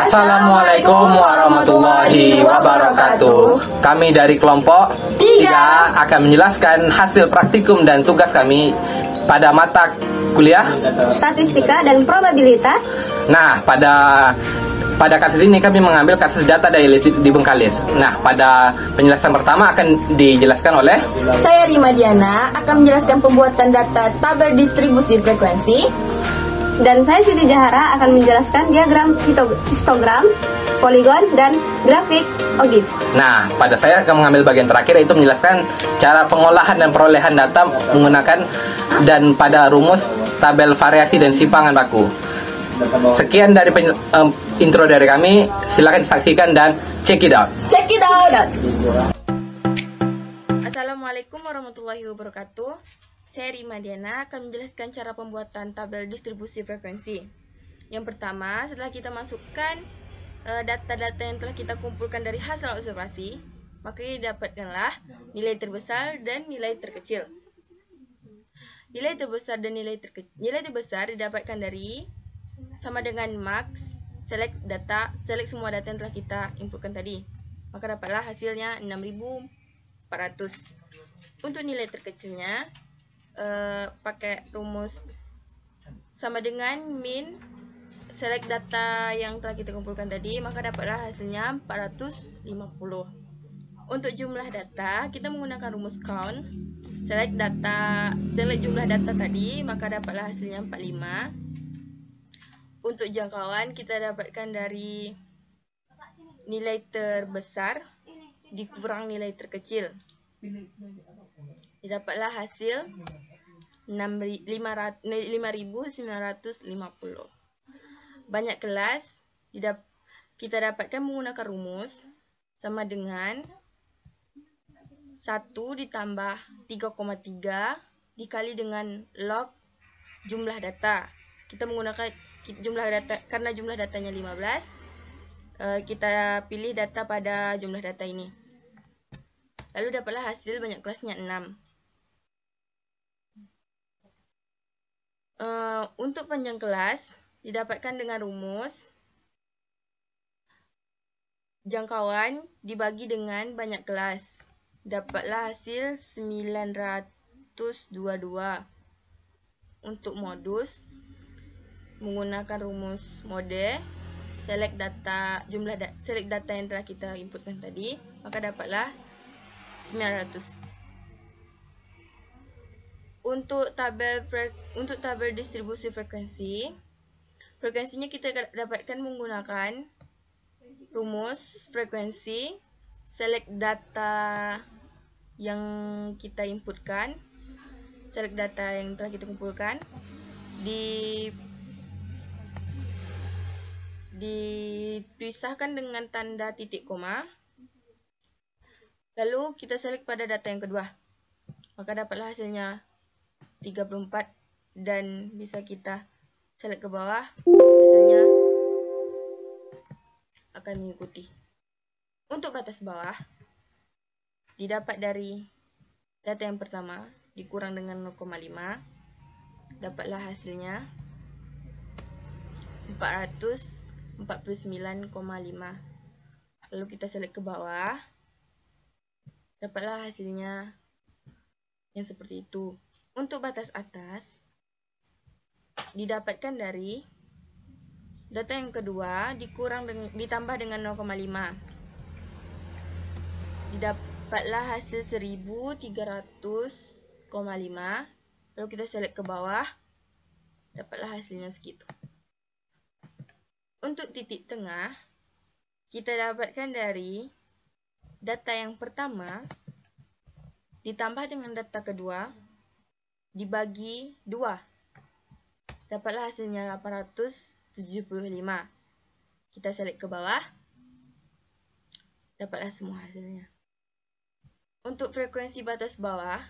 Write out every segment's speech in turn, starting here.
Assalamualaikum warahmatullahi wabarakatuh. Kami dari kelompok 3 akan menjelaskan hasil praktikum dan tugas kami pada mata kuliah Statistika dan Probabilitas. Nah, pada kasus ini kami mengambil kasus data dialisis di Bengkalis. Nah, pada penjelasan pertama akan dijelaskan oleh saya Rima Diana, akan menjelaskan pembuatan data tabel distribusi frekuensi. Dan saya Siti Jahara akan menjelaskan diagram histogram, poligon, dan grafik OGIF. Nah, pada saya akan mengambil bagian terakhir, yaitu menjelaskan cara pengolahan dan perolehan data menggunakan dan pada rumus tabel variasi dan simpangan baku. Sekian dari intro dari kami. Silakan disaksikan dan check it out. Check it out. Assalamualaikum warahmatullahi wabarakatuh. Saya Rima Diana akan menjelaskan cara pembuatan tabel distribusi frekuensi. Yang pertama, setelah kita masukkan data-data yang telah kita kumpulkan dari hasil observasi, maka didapatkanlah nilai terbesar dan nilai terkecil. Nilai terbesar dan nilai terbesar didapatkan dari sama dengan max select semua data yang telah kita inputkan tadi. Maka dapatlah hasilnya 6400. Untuk nilai terkecilnya pakai rumus sama dengan min select data yang telah kita kumpulkan tadi, maka dapatlah hasilnya 450. Untuk jumlah data, kita menggunakan rumus count. Select jumlah data tadi, maka dapatlah hasilnya 45. Untuk jangkauan, kita dapatkan dari nilai terbesar dikurang nilai terkecil. Didapatlah hasil 5.950. Banyak kelas kita dapatkan menggunakan rumus sama dengan 1 ditambah 3,3 dikali dengan log jumlah data. Kita menggunakan jumlah data karena jumlah datanya 15. Kita pilih data pada jumlah data ini. Lalu dapatlah hasil banyak kelasnya 6. Untuk panjang kelas didapatkan dengan rumus jangkauan dibagi dengan banyak kelas. Dapatlah hasil 922. Untuk modus menggunakan rumus mode select data yang telah kita inputkan tadi, maka dapatlah 900. Untuk tabel distribusi frekuensinya kita dapatkan menggunakan rumus frekuensi select data yang kita inputkan, select data yang telah kita kumpulkan, dipisahkan dengan tanda titik koma. Lalu kita select pada data yang kedua, maka dapatlah hasilnya 34 dan bisa kita select ke bawah, hasilnya akan mengikuti. Untuk batas bawah didapat dari data yang pertama dikurang dengan 0,5, dapatlah hasilnya 449,5. Lalu kita select ke bawah, dapatlah hasilnya yang seperti itu. Untuk batas atas didapatkan dari data yang kedua ditambah dengan 0,5. Didapatlah hasil 1300,5. Lalu kita select ke bawah, dapatlah hasilnya segitu. Untuk titik tengah kita dapatkan dari data yang pertama ditambah dengan data kedua dibagi 2. Dapatlah hasilnya 875. Kita select ke bawah, dapatlah semua hasilnya. Untuk frekuensi batas bawah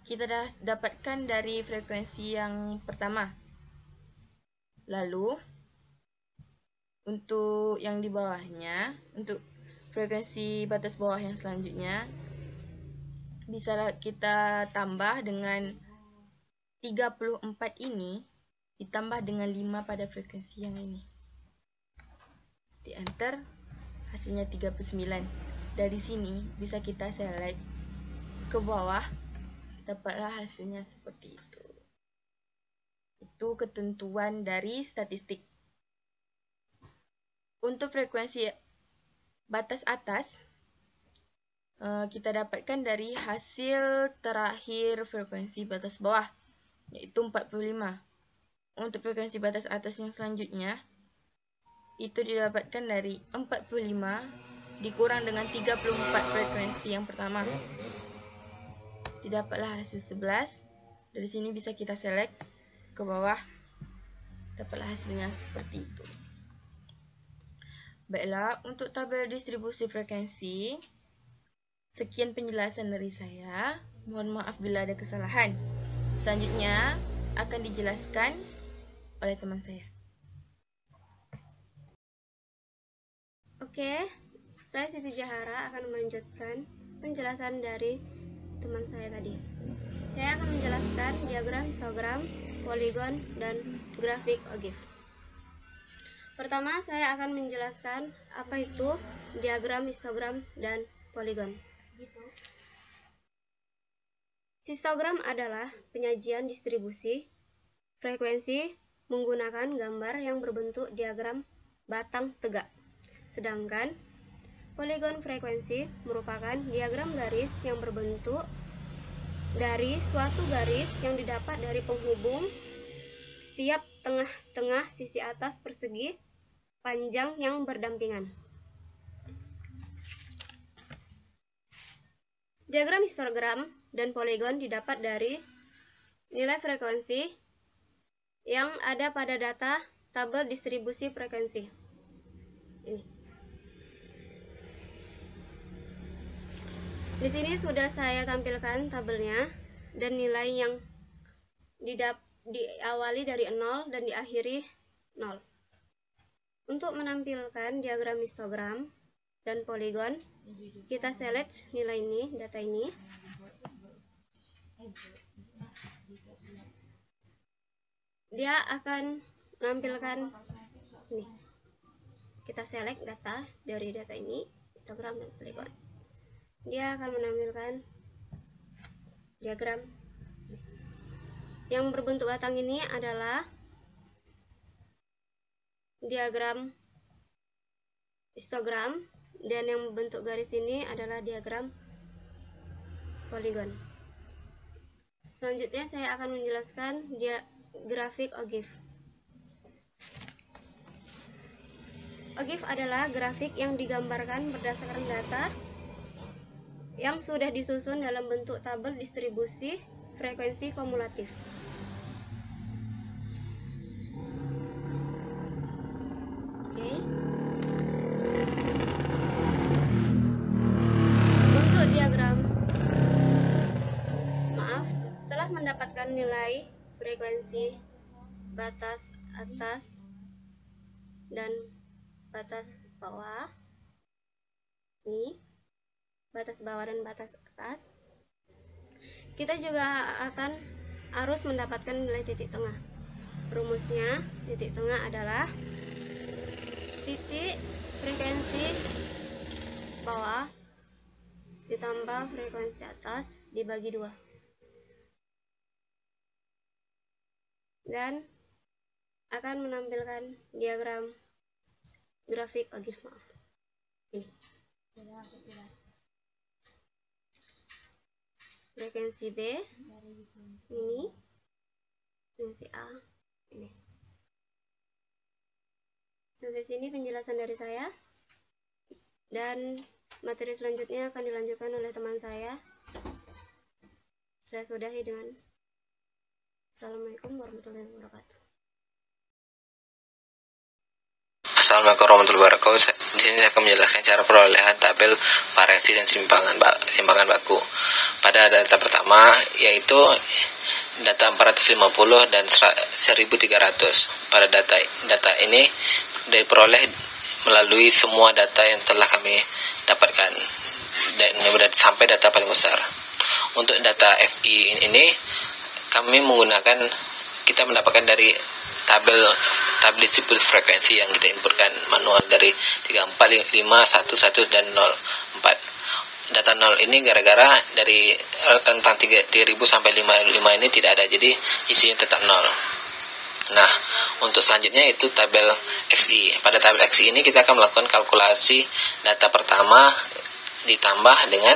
kita dapatkan dari frekuensi yang pertama. Lalu untuk yang di bawahnya, untuk frekuensi batas bawah yang selanjutnya, bisa kita tambah dengan 34 ini ditambah dengan 5 pada frekuensi yang ini. di enter, hasilnya 39. Dari sini bisa kita select ke bawah, dapatlah hasilnya seperti itu. Itu ketentuan dari statistik. Untuk frekuensi batas atas, kita dapatkan dari hasil terakhir frekuensi batas bawah, yaitu 45. Untuk frekuensi batas atas yang selanjutnya, itu didapatkan dari 45 dikurang dengan 34 frekuensi yang pertama. Didapatlah hasil 11. Dari sini bisa kita select ke bawah, dapatlah hasilnya seperti itu. Baiklah, untuk tabel distribusi frekuensi, sekian penjelasan dari saya. Mohon maaf bila ada kesalahan. Selanjutnya akan dijelaskan oleh teman saya. Oke, saya Siti Jahara akan melanjutkan penjelasan dari teman saya tadi. Saya akan menjelaskan diagram histogram, poligon, dan grafik OGIF. Pertama, saya akan menjelaskan apa itu diagram histogram dan poligon. Histogram adalah penyajian distribusi frekuensi menggunakan gambar yang berbentuk diagram batang tegak. Sedangkan poligon frekuensi merupakan diagram garis yang berbentuk dari suatu garis yang didapat dari penghubung setiap tengah-tengah sisi atas persegi panjang yang berdampingan. Diagram histogram dan poligon didapat dari nilai frekuensi yang ada pada data tabel distribusi frekuensi. Ini. Di sini sudah saya tampilkan tabelnya dan nilai yang diawali dari 0 dan diakhiri 0. Untuk menampilkan diagram histogram dan poligon, kita select nilai ini, data ini. Dia akan menampilkan ini. Kita select data dari data ini, histogram dan poligon. Dia akan menampilkan diagram. Yang berbentuk batang ini adalah diagram histogram, dan yang berbentuk garis ini adalah diagram poligon. Selanjutnya saya akan menjelaskan grafik OGIF. OGIF adalah grafik yang digambarkan berdasarkan data yang sudah disusun dalam bentuk tabel distribusi frekuensi kumulatif. Untuk diagram, setelah mendapatkan nilai frekuensi batas atas dan batas bawah, ini batas bawah dan batas atas, kita juga harus mendapatkan nilai titik tengah. Rumusnya, titik tengah adalah titik frekuensi bawah ditambah frekuensi atas dibagi 2. Dan akan menampilkan diagram grafik OGIF. Ini. Frekuensi B ini, frekuensi A ini. Sampai sini penjelasan dari saya, dan materi selanjutnya akan dilanjutkan oleh teman saya. Saya sudahi dengan Assalamualaikum warahmatullahi wabarakatuh. Assalamualaikum warahmatullahi wabarakatuh. Di sini saya akan menjelaskan cara perolehan tabel variasi dan simpangan baku. Pada data pertama, yaitu data 450 dan 1300. Pada data ini diperoleh melalui semua data yang telah kami dapatkan, dan sampai data paling besar. Untuk data FI ini, kita mendapatkan dari tabel tabel distribusi frekuensi yang kita inputkan manual dari 34, 5, 11 dan 04. Data 0 ini gara-gara dari rentang 3000 sampai 55 ini tidak ada, jadi isinya tetap 0. Nah, untuk selanjutnya itu tabel XI. Pada tabel XI ini kita akan melakukan kalkulasi data pertama ditambah dengan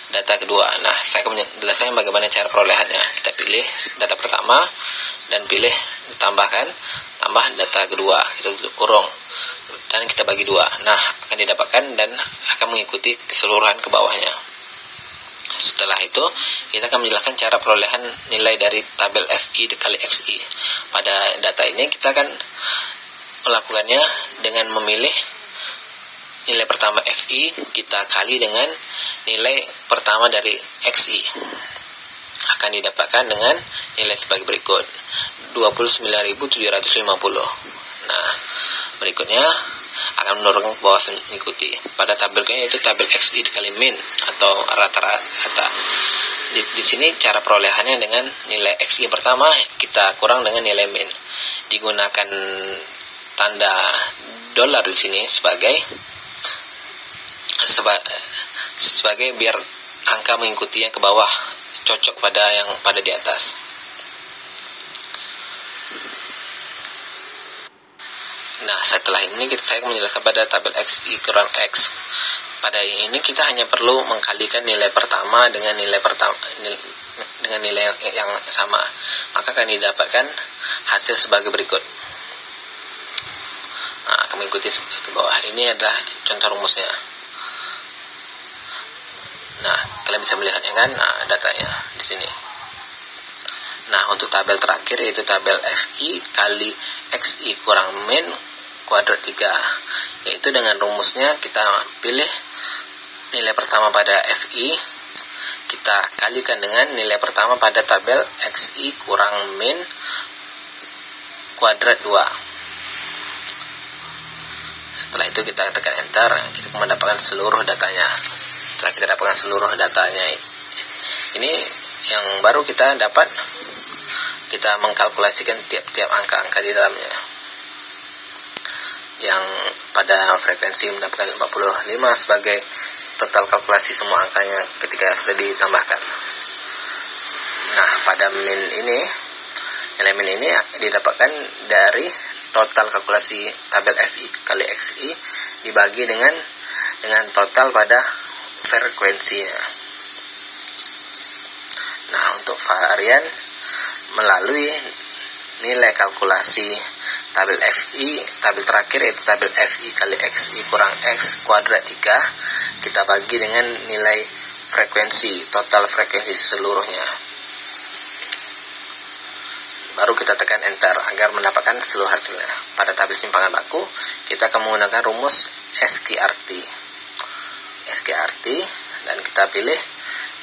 data kedua. Nah, saya akan menjelaskan bagaimana cara perolehannya. Kita pilih data pertama dan pilih ditambahkan, tambah data kedua, kita kurung dan kita bagi 2. Nah, akan didapatkan dan akan mengikuti keseluruhan ke bawahnya. Setelah itu, kita akan menjelaskan cara perolehan nilai dari tabel FI dikali XI. Pada data ini kita akan melakukannya dengan memilih nilai pertama FI kita kali dengan nilai pertama dari XI. Akan didapatkan dengan nilai sebagai berikut, 29.750. Nah, berikutnya akan menurunkan ke bawah mengikuti. Pada tabelnya itu tabel XI dikali min atau rata-rata. Di sini cara perolehannya dengan nilai XI pertama kita kurang dengan nilai min. Digunakan tanda dolar di sini sebagai biar angka mengikuti yang ke bawah cocok pada yang pada di atas. Nah, setelah ini saya menjelaskan pada tabel XI kurang X. Pada ini kita hanya perlu mengkalikan nilai pertama dengan nilai yang sama, maka akan didapatkan hasil sebagai berikut. Nah, akan mengikuti ke bawah. Ini adalah contoh rumusnya. Nah, kalian bisa melihatnya kan, datanya di sini. Nah, untuk tabel terakhir yaitu tabel FI kali XI kurang min kuadrat 3, yaitu dengan rumusnya kita pilih nilai pertama pada FI, kita kalikan dengan nilai pertama pada tabel XI kurang min kuadrat 2. Setelah itu kita tekan enter, kita mendapatkan seluruh datanya. Setelah kita dapatkan seluruh datanya, ini yang baru kita dapat, kita mengkalkulasikan tiap-tiap angka-angka di dalamnya. Yang pada frekuensi mendapatkan 45 sebagai total kalkulasi semua angkanya ketika sudah ditambahkan. Nah, pada min ini, nilai min ini didapatkan dari total kalkulasi tabel FI kali XI dibagi dengan total pada frekuensinya. Nah, untuk varian melalui nilai kalkulasi tabel FI, tabel terakhir yaitu tabel FI kali XI kurang X kuadrat 3, kita bagi dengan nilai frekuensi, total frekuensi seluruhnya. Baru kita tekan enter agar mendapatkan seluruh hasilnya. Pada tabel simpangan baku, kita akan menggunakan rumus SQRT dan kita pilih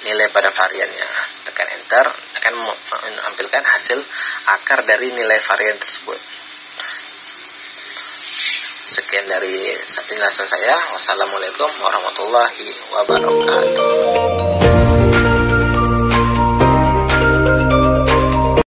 nilai pada variannya. Tekan enter akan menampilkan hasil akar dari nilai varian tersebut. Sekian dari penjelasan saya. Wassalamualaikum warahmatullahi wabarakatuh.